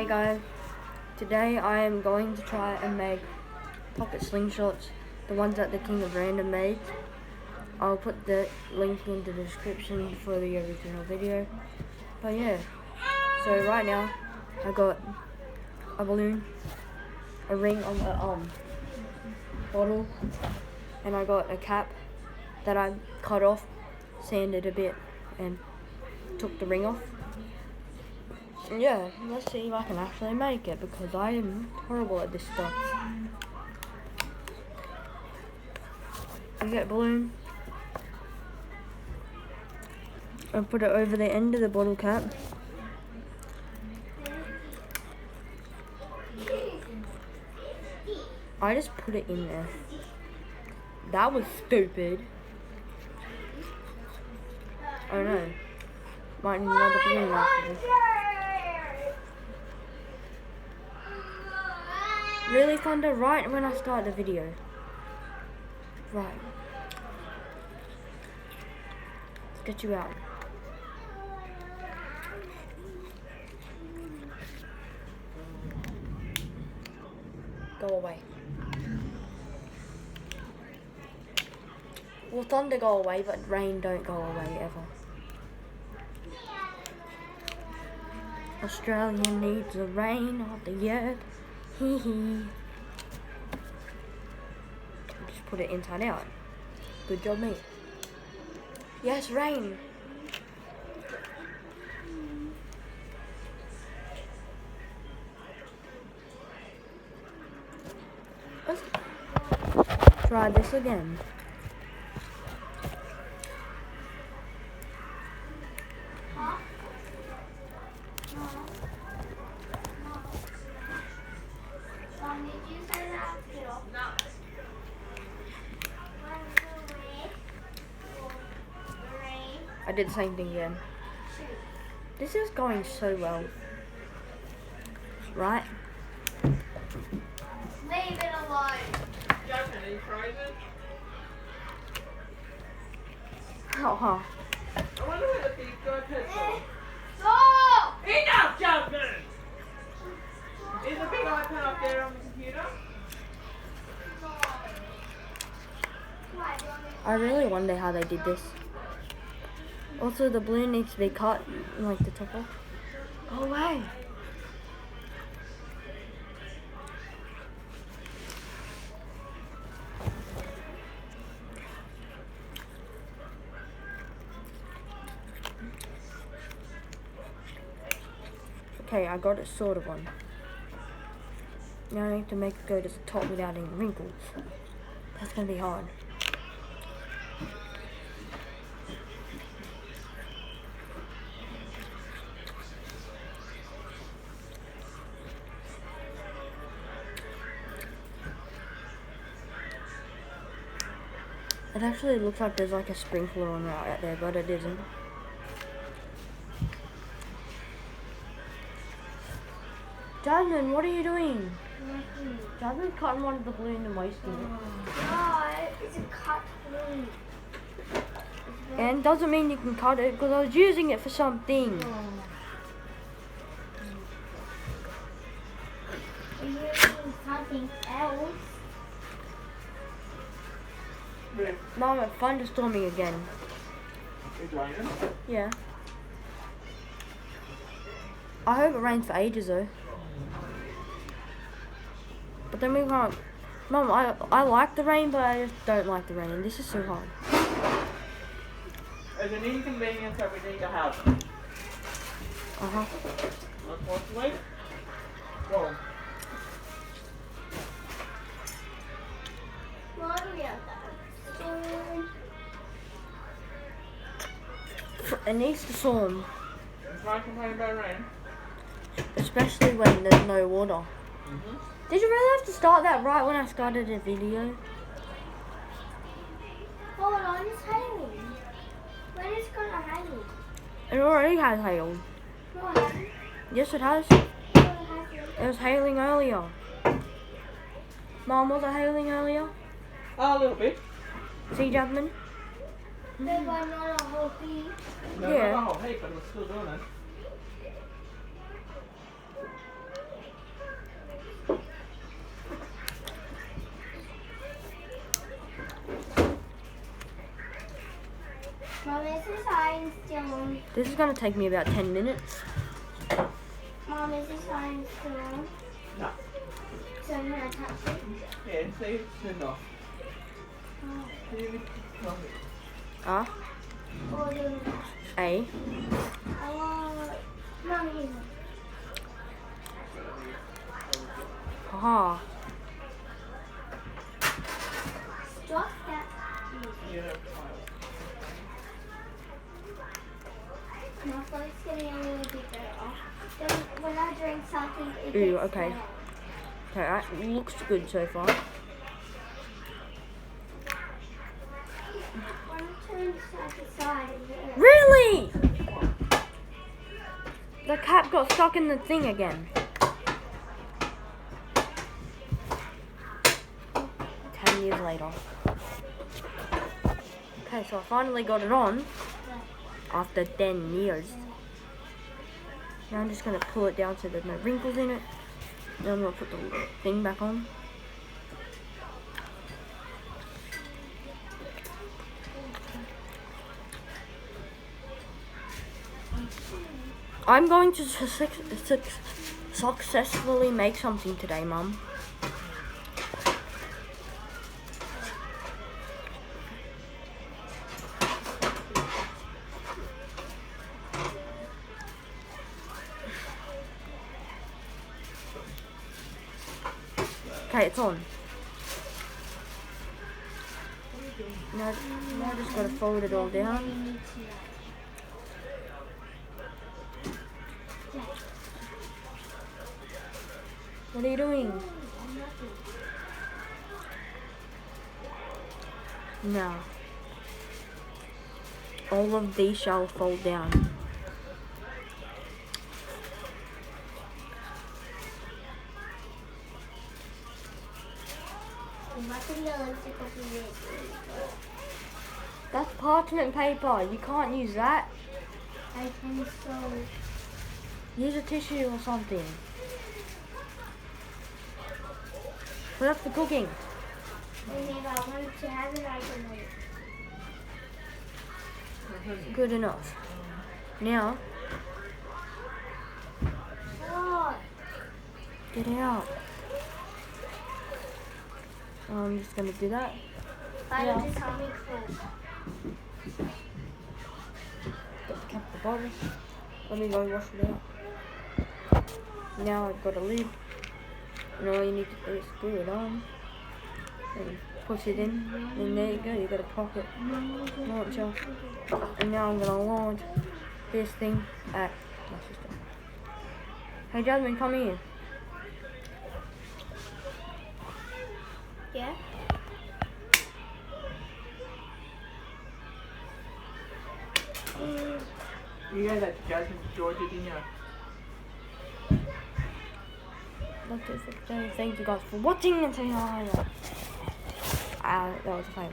Hey guys, today I am going to try and make pocket slingshots, the ones that the King of Random made. I'll put the link in the description for the original video. But yeah, so right now I got a balloon, a ring on the bottle, and I got a cap that I cut off, sanded a bit, and took the ring off. Yeah, let's see if I can actually make it, because I am horrible at this stuff. You get a balloon and put it over the end of the bottle cap. I just put it in there. That was stupid. I don't know. Might need another balloon after this. Really, Thunder? Right when I start the video. Right. Let's get you out. Go away. Well, thunder go away, but rain don't go away ever. Australia needs the rain of the earth. Hee hee. Just put it inside out. Good job, mate. Yes, rain. Let's try this again. I did the same thing again. This is going so well. Right? Leave it alone. Justin, are you frozen? Oh, I wonder where the big guy pencil. Stop! Enough, Justin! Is the big icon up there on the computer? I really wonder how they did this. Also, the balloon needs to be cut, like the top off. Go away. Okay, I got it sort of on. Now I need to make it go to the top without any wrinkles. That's gonna be hard. It actually looks like there's like a sprinkler on right out there, but it isn't. Jasmine, what are you doing? Nothing. Jasmine's cutting one of the balloons and wasting it. No, it's a cut balloon. And doesn't mean you can cut it, because I was using it for something. Are you using something else? Mom, it's thunderstorming again. It's raining? Yeah. I hope it rains for ages though. But then we can't. Mom, I like the rain, but I just don't like the rain. This is so hard. Is an inconvenience that we need to have. Unfortunately. Whoa. It needs to storm. That's why I complain about rain. Especially when there's no water. Did you really have to start that right when I started the video? Hold on, it's hailing. When is it gonna hail? It already has hailed. No, it hasn't. Yes, it has. No, it hasn't. It was hailing earlier. Mom, was it hailing earlier? Oh, a little bit. See, Jasmine? But not a whole heap. No, Yeah. not a whole heap, but it was still doing it. Mom, is the sign still on? This is gonna take me about 10 minutes. Mom, is the sign still on? No. So I'm gonna touch it. Yeah, see, it's turned off. Oh. See if it's off. R Oh, then A I want. Mom, here. Haha. Stop that. Yeah. My voice getting a little bit better. Then when I drink something, it Ooh, gets okay. better. Okay, that looks good so far. When I turn side to side, it hurts. Really? The cap got stuck in the thing again. 10 years later. Okay, so I finally got it on after 10 years. Now I'm just gonna pull it down so there's no wrinkles in it. Then I'm gonna put the thing back on. I'm going to successfully make something today, Mum. Okay, it's on. Now I just gotta fold it all down. What are you doing? Now, all of these shall fold down. That's parchment paper. You can't use that. I can sew. Use a tissue or something. But that's for cooking. And if I want to have it, I can make it. Good enough. Now, What? get out. I'm just gonna do that. I Yeah. just saw me cool. Got the cap at the bottom. Let me go wash it out. Now I've got a lid. And all you need to do is screw it on. And push it in. And there you go, you got a pocket launcher. And now I'm gonna launch this thing at my sister. Hey Jasmine, come here. Yeah? You gave that to Jasmine to Georgia, didn't you? That's it for today. Thank you guys for watching and saying hi. That was a fail.